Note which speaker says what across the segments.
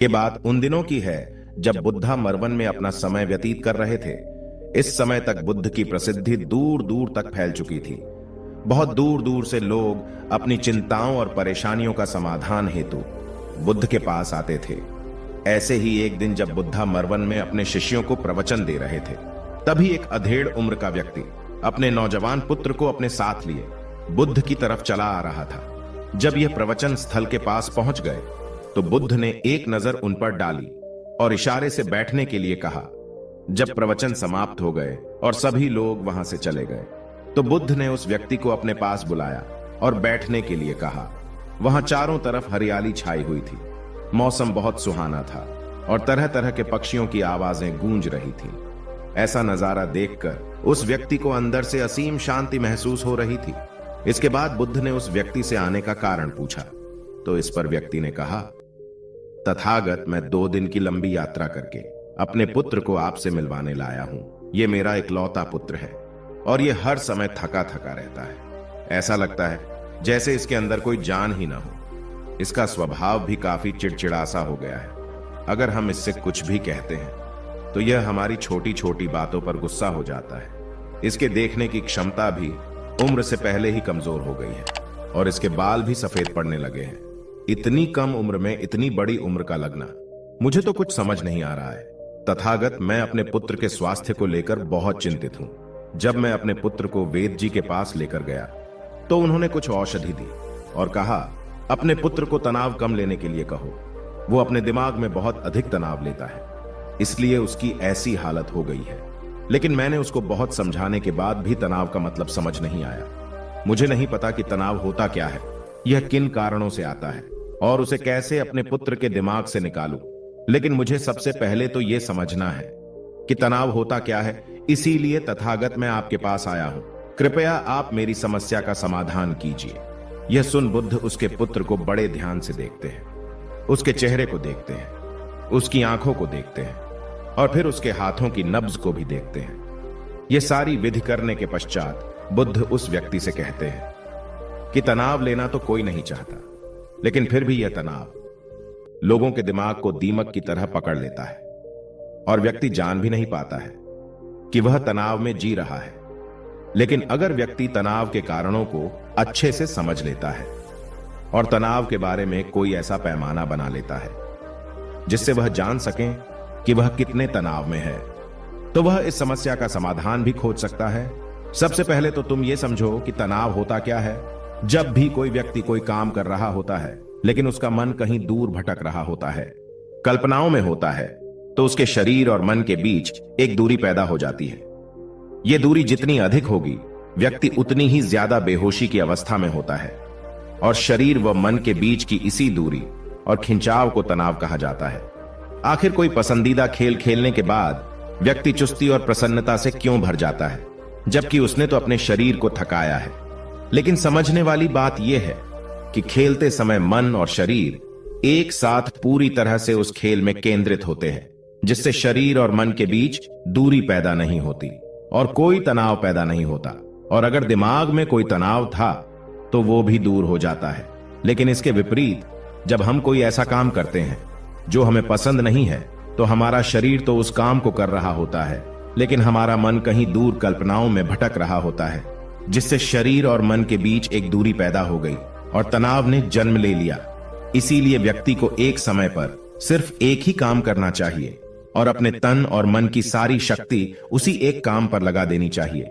Speaker 1: ये बात उन दिनों की है जब बुद्धा मरवन में अपना समय व्यतीत कर रहे थे। इस समय तक बुद्ध की प्रसिद्धि दूर दूर तक फैल चुकी थी। बहुत दूर दूर से लोग अपनी चिंताओं और परेशानियों का समाधान हेतु बुद्ध के पास आते थे। ऐसे ही एक दिन जब बुद्धा मरवन में अपने शिष्यों को प्रवचन दे रहे थे, तभी एक अधेड़ उम्र का व्यक्ति अपने नौजवान पुत्र को अपने साथ लिए बुद्ध की तरफ चला आ रहा था। जब यह प्रवचन स्थल के पास पहुंच गए तो बुद्ध ने एक नजर उन पर डाली और इशारे से बैठने के लिए कहा। जब प्रवचन समाप्त हो गए और सभी लोग वहां से चले गए तो बुद्ध ने उस व्यक्ति को अपने पास बुलाया और बैठने के लिए कहा। वहां चारों तरफ हरियाली छाई हुई थी। मौसम बहुत सुहाना था और तरह तरह के पक्षियों की आवाजें गूंज रही थीं। ऐसा नजारा देखकर उस व्यक्ति को अंदर से असीम शांति महसूस हो रही थी। इसके बाद बुद्ध ने उस व्यक्ति से आने का कारण पूछा तो इस पर व्यक्ति ने कहा, तथागत, मैं 2 दिन की लंबी यात्रा करके अपने पुत्र को आपसे मिलवाने लाया हूं। यह मेरा इकलौता पुत्र है और यह हर समय थका थका रहता है। ऐसा लगता है जैसे इसके अंदर कोई जान ही ना हो। इसका स्वभाव भी काफी चिड़चिड़ा सा हो गया है। अगर हम इससे कुछ भी कहते हैं तो यह हमारी छोटी छोटी बातों पर गुस्सा हो जाता है। इसके देखने की क्षमता भी उम्र से पहले ही कमजोर हो गई है और इसके बाल भी सफेद पड़ने लगे हैं। इतनी कम उम्र में इतनी बड़ी उम्र का लगना, मुझे तो कुछ समझ नहीं आ रहा है। तथागत, मैं अपने पुत्र के स्वास्थ्य को लेकर बहुत चिंतित हूं। जब मैं अपने पुत्र को वेद जी के पास लेकर गया तो उन्होंने कुछ औषधि दी और कहा, अपने पुत्र को तनाव कम लेने के लिए कहो। वो अपने दिमाग में बहुत अधिक तनाव लेता है, इसलिए उसकी ऐसी हालत हो गई है। लेकिन मैंने उसको बहुत समझाने के बाद भी तनाव का मतलब समझ नहीं आया। मुझे नहीं पता कि तनाव होता क्या है, यह किन कारणों से आता है और उसे कैसे अपने पुत्र के दिमाग से निकालूं। लेकिन मुझे सबसे पहले तो यह समझना है कि तनाव होता क्या है। इसीलिए तथागत, मैं आपके पास आया हूं। कृपया आप मेरी समस्या का समाधान कीजिए। यह सुन बुद्ध उसके पुत्र को बड़े ध्यान से देखते हैं। उसके चेहरे को देखते हैं, उसकी आंखों को देखते हैं और फिर उसके हाथों की नब्ज को भी देखते हैं। यह सारी विधि करने के पश्चात बुद्ध उस व्यक्ति से कहते हैं कि तनाव लेना तो कोई नहीं चाहता, लेकिन फिर भी यह तनाव लोगों के दिमाग को दीमक की तरह पकड़ लेता है और व्यक्ति जान भी नहीं पाता है कि वह तनाव में जी रहा है। लेकिन अगर व्यक्ति तनाव के कारणों को अच्छे से समझ लेता है और तनाव के बारे में कोई ऐसा पैमाना बना लेता है जिससे वह जान सके कि वह कितने तनाव में है, तो वह इस समस्या का समाधान भी खोज सकता है। सबसे पहले तो तुम यह समझो कि तनाव होता क्या है। जब भी कोई व्यक्ति कोई काम कर रहा होता है लेकिन उसका मन कहीं दूर भटक रहा होता है, कल्पनाओं में होता है, तो उसके शरीर और मन के बीच एक दूरी पैदा हो जाती है। यह दूरी जितनी अधिक होगी, व्यक्ति उतनी ही ज्यादा बेहोशी की अवस्था में होता है और शरीर व मन के बीच की इसी दूरी और खिंचाव को तनाव कहा जाता है। आखिर कोई पसंदीदा खेल खेलने के बाद व्यक्ति चुस्ती और प्रसन्नता से क्यों भर जाता है, जबकि उसने तो अपने शरीर को थकाया है। लेकिन समझने वाली बात यह है कि खेलते समय मन और शरीर एक साथ पूरी तरह से उस खेल में केंद्रित होते हैं, जिससे शरीर और मन के बीच दूरी पैदा नहीं होती और कोई तनाव पैदा नहीं होता। और अगर दिमाग में कोई तनाव था तो वो भी दूर हो जाता है। लेकिन इसके विपरीत, जब हम कोई ऐसा काम करते हैं जो हमें पसंद नहीं है, तो हमारा शरीर तो उस काम को कर रहा होता है, लेकिन हमारा मन कहीं दूर कल्पनाओं में भटक रहा होता है, जिससे शरीर और मन के बीच एक दूरी पैदा हो गई और तनाव ने जन्म ले लिया। इसीलिए व्यक्ति को एक समय पर सिर्फ एक ही काम करना चाहिए और अपने तन और मन की सारी शक्ति उसी एक काम पर लगा देनी चाहिए,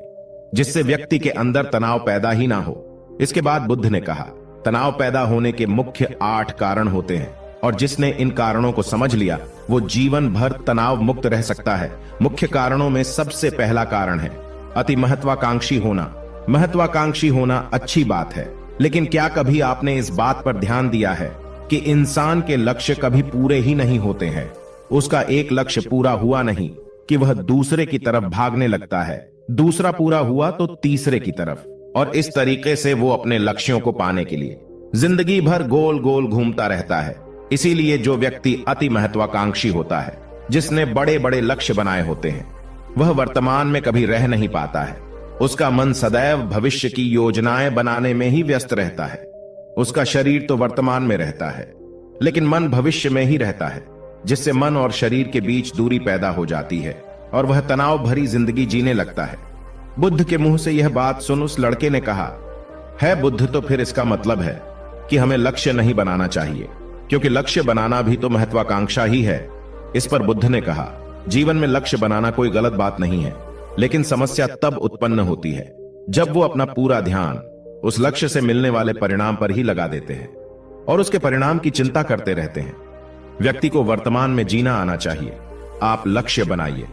Speaker 1: जिससे व्यक्ति के अंदर तनाव पैदा ही ना हो। इसके बाद बुद्ध ने कहा, तनाव पैदा होने के मुख्य 8 कारण होते हैं और जिसने इन कारणों को समझ लिया वो जीवन भर तनाव मुक्त रह सकता है। मुख्य कारणों में सबसे पहला कारण है अति महत्वाकांक्षी होना। महत्वाकांक्षी होना अच्छी बात है, लेकिन क्या कभी आपने इस बात पर ध्यान दिया है कि इंसान के लक्ष्य कभी पूरे ही नहीं होते हैं। उसका एक लक्ष्य पूरा हुआ नहीं कि वह दूसरे की तरफ भागने लगता है, दूसरा पूरा हुआ तो तीसरे की तरफ, और इस तरीके से वो अपने लक्ष्यों को पाने के लिए जिंदगी भर गोल गोल घूमता रहता है। इसीलिए जो व्यक्ति अति महत्वाकांक्षी होता है, जिसने बड़े बड़े लक्ष्य बनाए होते हैं, वह वर्तमान में कभी रह नहीं पाता है। उसका मन सदैव भविष्य की योजनाएं बनाने में ही व्यस्त रहता है। उसका शरीर तो वर्तमान में रहता है, लेकिन मन भविष्य में ही रहता है। जिससे मन और शरीर के बीच दूरी पैदा हो जाती है और वह तनाव भरी जिंदगी जीने लगता है। बुद्ध के मुंह से यह बात सुन उस लड़के ने कहा, है बुद्ध, तो फिर इसका मतलब है कि हमें लक्ष्य नहीं बनाना चाहिए, क्योंकि लक्ष्य बनाना भी तो महत्वाकांक्षा ही है। इस पर बुद्ध ने कहा, जीवन में लक्ष्य बनाना कोई गलत बात नहीं है, लेकिन समस्या तब उत्पन्न होती है जब वो अपना पूरा ध्यान उस लक्ष्य से मिलने वाले परिणाम पर ही लगा देते हैं और उसके परिणाम की चिंता करते रहते हैं। व्यक्ति को वर्तमान में जीना आना चाहिए। आप लक्ष्य बनाइए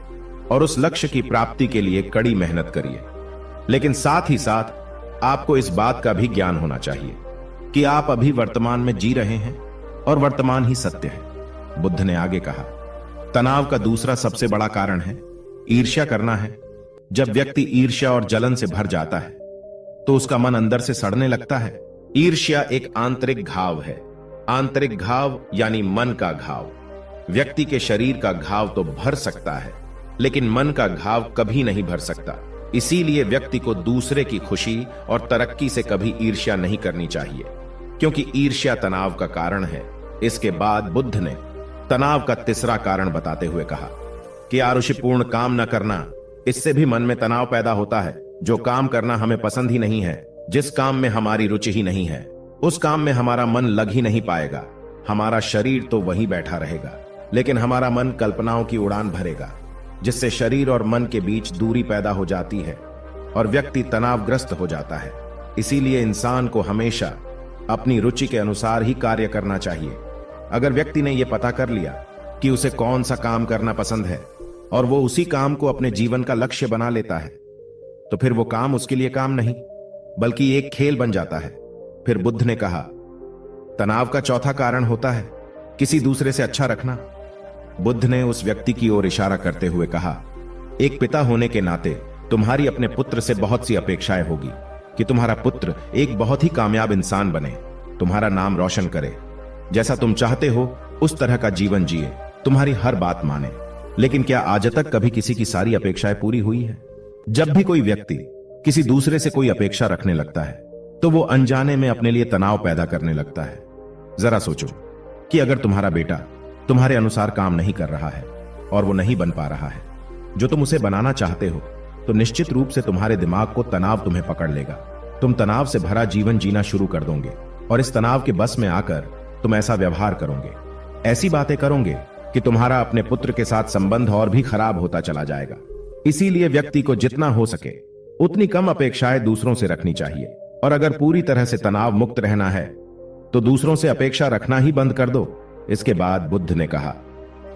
Speaker 1: और उस लक्ष्य की प्राप्ति के लिए कड़ी मेहनत करिए, लेकिन साथ ही साथ आपको इस बात का भी ज्ञान होना चाहिए कि आप अभी वर्तमान में जी रहे हैं और वर्तमान ही सत्य है। बुद्ध ने आगे कहा, तनाव का दूसरा सबसे बड़ा कारण है ईर्ष्या करना है। जब व्यक्ति ईर्ष्या और जलन से भर जाता है तो उसका मन अंदर से सड़ने लगता है। ईर्ष्या एक आंतरिक घाव है। आंतरिक घाव यानी मन का घाव। व्यक्ति के शरीर का घाव तो भर सकता है, लेकिन मन का घाव कभी नहीं भर सकता। इसीलिए व्यक्ति को दूसरे की खुशी और तरक्की से कभी ईर्ष्या नहीं करनी चाहिए, क्योंकि ईर्ष्या तनाव का कारण है। इसके बाद बुद्ध ने तनाव का तीसरा कारण बताते हुए कहा कि आरुषिपूर्ण काम न करना, इससे भी मन में तनाव पैदा होता है। जो काम करना हमें पसंद ही नहीं है, जिस काम में हमारी रुचि ही नहीं है, उस काम में हमारा मन लग ही नहीं पाएगा। हमारा शरीर तो वहीं बैठा रहेगा, लेकिन हमारा मन कल्पनाओं की उड़ान भरेगा, जिससे शरीर और मन के बीच दूरी पैदा हो जाती है और व्यक्ति तनावग्रस्त हो जाता है। इसीलिए इंसान को हमेशा अपनी रुचि के अनुसार ही कार्य करना चाहिए। अगर व्यक्ति ने यह पता कर लिया कि उसे कौन सा काम करना पसंद है और वो उसी काम को अपने जीवन का लक्ष्य बना लेता है, तो फिर वो काम उसके लिए काम नहीं बल्कि एक खेल बन जाता है। फिर बुद्ध ने कहा, तनाव का चौथा कारण होता है किसी दूसरे से अच्छा रखना। बुद्ध ने उस व्यक्ति की ओर इशारा करते हुए कहा, एक पिता होने के नाते तुम्हारी अपने पुत्र से बहुत सी अपेक्षाएं होगी कि तुम्हारा पुत्र एक बहुत ही कामयाब इंसान बने, तुम्हारा नाम रोशन करे, जैसा तुम चाहते हो उस तरह का जीवन जिए, तुम्हारी हर बात माने। लेकिन क्या आज तक कभी किसी की सारी अपेक्षाएं पूरी हुई है? जब भी कोई व्यक्ति किसी दूसरे से कोई अपेक्षा रखने लगता है तो वो अनजाने में अपने लिए तनाव पैदा करने लगता है। जरा सोचो कि अगर तुम्हारा बेटा तुम्हारे अनुसार काम नहीं कर रहा है और वो नहीं बन पा रहा है जो तुम उसे बनाना चाहते हो, तो निश्चित रूप से तुम्हारे दिमाग को तनाव तुम्हें पकड़ लेगा। तुम तनाव से भरा जीवन जीना शुरू कर दोगे और इस तनाव के बस में आकर तुम ऐसा व्यवहार करोगे, ऐसी बातें करोगे कि तुम्हारा अपने पुत्र के साथ संबंध और भी खराब होता चला जाएगा। इसीलिए व्यक्ति को जितना हो सके उतनी कम अपेक्षाएं दूसरों से रखनी चाहिए, और अगर पूरी तरह से तनाव मुक्त रहना है तो दूसरों से अपेक्षा रखना ही बंद कर दो। इसके बाद बुद्ध ने कहा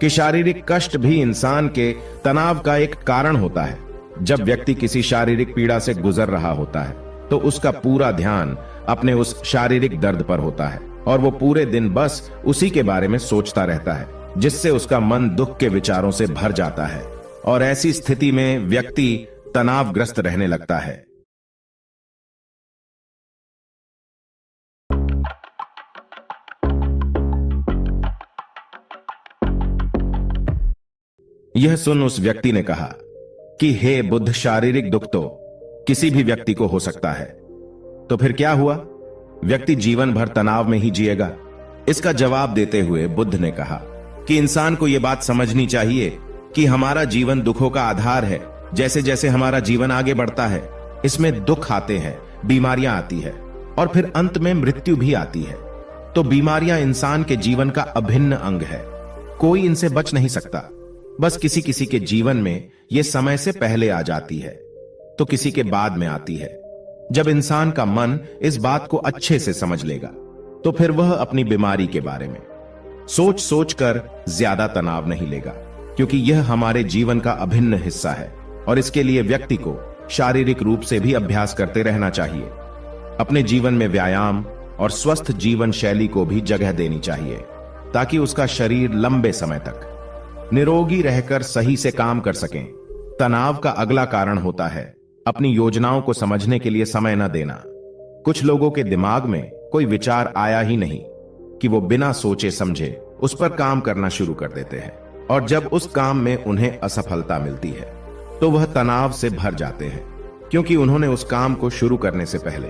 Speaker 1: कि शारीरिक कष्ट भी इंसान के तनाव का एक कारण होता है। जब व्यक्ति किसी शारीरिक पीड़ा से गुजर रहा होता है तो उसका पूरा ध्यान अपने उस शारीरिक दर्द पर होता है और वो पूरे दिन बस उसी के बारे में सोचता रहता है, जिससे उसका मन दुख के विचारों से भर जाता है और ऐसी स्थिति में व्यक्ति तनावग्रस्त रहने लगता है। यह सुन उस व्यक्ति ने कहा कि हे बुद्ध, शारीरिक दुख तो किसी भी व्यक्ति को हो सकता है, तो फिर क्या हुआ? व्यक्ति जीवन भर तनाव में ही जिएगा। इसका जवाब देते हुए बुद्ध ने कहा कि इंसान को यह बात समझनी चाहिए कि हमारा जीवन दुखों का आधार है। जैसे जैसे हमारा जीवन आगे बढ़ता है, इसमें दुख आते हैं, बीमारियां आती है और फिर अंत में मृत्यु भी आती है। तो बीमारियां इंसान के जीवन का अभिन्न अंग है, कोई इनसे बच नहीं सकता। बस किसी किसी के जीवन में यह समय से पहले आ जाती है तो किसी के बाद में आती है। जब इंसान का मन इस बात को अच्छे से समझ लेगा तो फिर वह अपनी बीमारी के बारे में सोच सोच कर ज्यादा तनाव नहीं लेगा, क्योंकि यह हमारे जीवन का अभिन्न हिस्सा है और इसके लिए व्यक्ति को शारीरिक रूप से भी अभ्यास करते रहना चाहिए। अपने जीवन में व्यायाम और स्वस्थ जीवन शैली को भी जगह देनी चाहिए ताकि उसका शरीर लंबे समय तक निरोगी रहकर सही से काम कर सकें। तनाव का अगला कारण होता है अपनी योजनाओं को समझने के लिए समय न देना। कुछ लोगों के दिमाग में कोई विचार आया ही नहीं कि वो बिना सोचे समझे उस पर काम करना शुरू कर देते हैं, और जब उस काम में उन्हें असफलता मिलती है तो वह तनाव से भर जाते हैं, क्योंकि उन्होंने उस काम को शुरू करने से पहले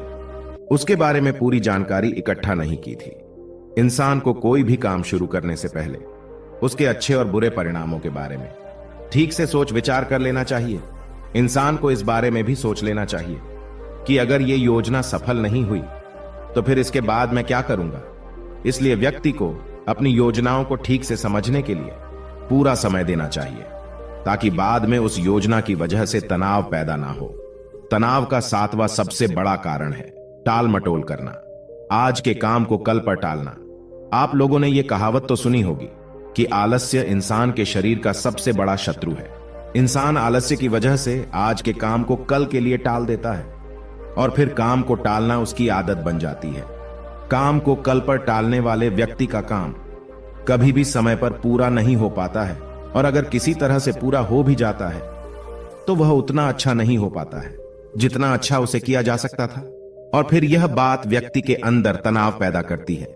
Speaker 1: उसके बारे में पूरी जानकारी इकट्ठा नहीं की थी। इंसान को कोई भी काम शुरू करने से पहले उसके अच्छे और बुरे परिणामों के बारे में ठीक से सोच विचार कर लेना चाहिए। इंसान को इस बारे में भी सोच लेना चाहिए कि अगर ये योजना सफल नहीं हुई तो फिर इसके बाद मैं क्या करूंगा। इसलिए व्यक्ति को अपनी योजनाओं को ठीक से समझने के लिए पूरा समय देना चाहिए, ताकि बाद में उस योजना की वजह से तनाव पैदा ना हो। तनाव का 7वां सबसे बड़ा कारण है टाल मटोल करना, आज के काम को कल पर टालना। आप लोगों ने यह कहावत तो सुनी होगी कि आलस्य इंसान के शरीर का सबसे बड़ा शत्रु है। इंसान आलस्य की वजह से आज के काम को कल के लिए टाल देता है और फिर काम को टालना उसकी आदत बन जाती है। काम को कल पर टालने वाले व्यक्ति का काम कभी भी समय पर पूरा नहीं हो पाता है, और अगर किसी तरह से पूरा हो भी जाता है तो वह उतना अच्छा नहीं हो पाता है जितना अच्छा उसे किया जा सकता था, और फिर यह बात व्यक्ति के अंदर तनाव पैदा करती है।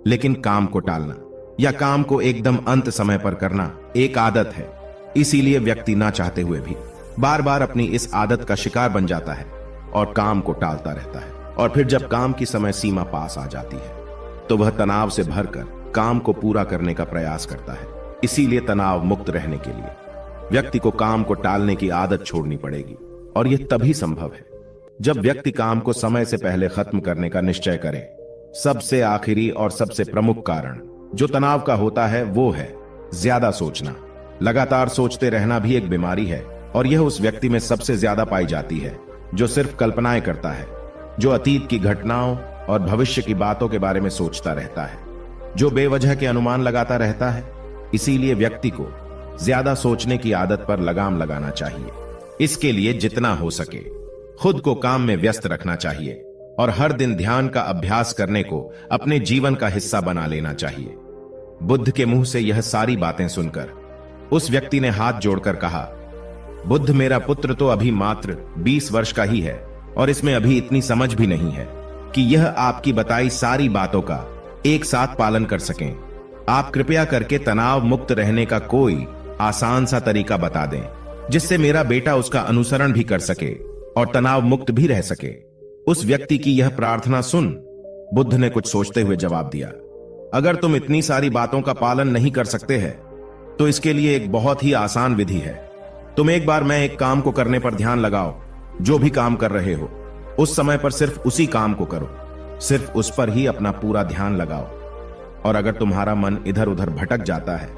Speaker 1: लेकिन काम को टालना या काम को एकदम अंत समय पर करना एक आदत है, इसीलिए व्यक्ति ना चाहते हुए भी बार बार अपनी इस आदत का शिकार बन जाता है और काम को टालता रहता है। और फिर जब काम की समय सीमा पास आ जाती है तो वह तनाव से भरकर काम को पूरा करने का प्रयास करता है। इसीलिए तनाव मुक्त रहने के लिए व्यक्ति को काम को टालने की आदत छोड़नी पड़ेगी, और यह तभी संभव है जब व्यक्ति काम को समय से पहले खत्म करने का निश्चय करे। सबसे आखिरी और सबसे प्रमुख कारण जो तनाव का होता है वो है ज्यादा सोचना। लगातार सोचते रहना भी एक बीमारी है, और यह उस व्यक्ति में सबसे ज्यादा पाई जाती है जो सिर्फ कल्पनाएं करता है, जो अतीत की घटनाओं और भविष्य की बातों के बारे में सोचता रहता है, जो बेवजह के अनुमान लगाता रहता है। इसीलिए व्यक्ति को ज्यादा सोचने की आदत पर लगाम लगाना चाहिए। इसके लिए जितना हो सके खुद को काम में व्यस्त रखना चाहिए, और हर दिन ध्यान का अभ्यास करने को अपने जीवन का हिस्सा बना लेना चाहिए। बुद्ध के मुंह से यह सारी बातें सुनकर उस व्यक्ति ने हाथ जोड़कर कहा, बुद्ध, मेरा पुत्र तो अभी मात्र 20 वर्ष का ही है, और इसमें अभी इतनी समझ भी नहीं है कि यह आपकी बताई सारी बातों का एक साथ पालन कर सकें। आप कृपया करके तनाव मुक्त रहने का कोई आसान सा तरीका बता दें, जिससे मेरा बेटा उसका अनुसरण भी कर सके और तनाव मुक्त भी रह सके। उस व्यक्ति की यह प्रार्थना सुन बुद्ध ने कुछ सोचते हुए जवाब दिया, अगर तुम इतनी सारी बातों का पालन नहीं कर सकते हैं तो इसके लिए एक बहुत ही आसान विधि है। तुम एक बार मैं एक काम को करने पर ध्यान लगाओ। जो भी काम कर रहे हो उस समय पर सिर्फ उसी काम को करो, सिर्फ उस पर ही अपना पूरा ध्यान लगाओ। और अगर तुम्हारा मन इधर उधर भटक जाता है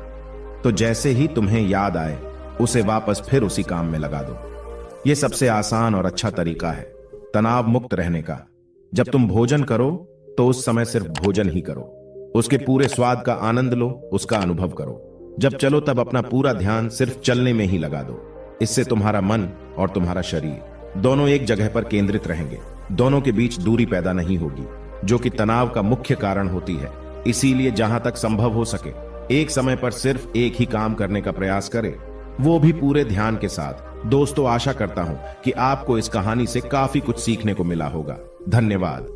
Speaker 1: तो जैसे ही तुम्हें याद आए उसे वापस फिर उसी काम में लगा दो। यह सबसे आसान और अच्छा तरीका है तनाव मुक्त रहने का। जब तुम भोजन करो तो उस समय सिर्फ भोजन ही करो, उसके पूरे स्वाद का आनंद लो, उसका अनुभव करो। जब चलो तब अपना पूरा ध्यान सिर्फ चलने में ही लगा दो। इससे तुम्हारा मन और तुम्हारा शरीर दोनों एक जगह पर केंद्रित रहेंगे, दोनों के बीच दूरी पैदा नहीं होगी, जो कि तनाव का मुख्य कारण होती है। इसीलिए जहां तक संभव हो सके एक समय पर सिर्फ एक ही काम करने का प्रयास करें, वो भी पूरे ध्यान के साथ। दोस्तों, आशा करता हूं कि आपको इस कहानी से काफी कुछ सीखने को मिला होगा। धन्यवाद।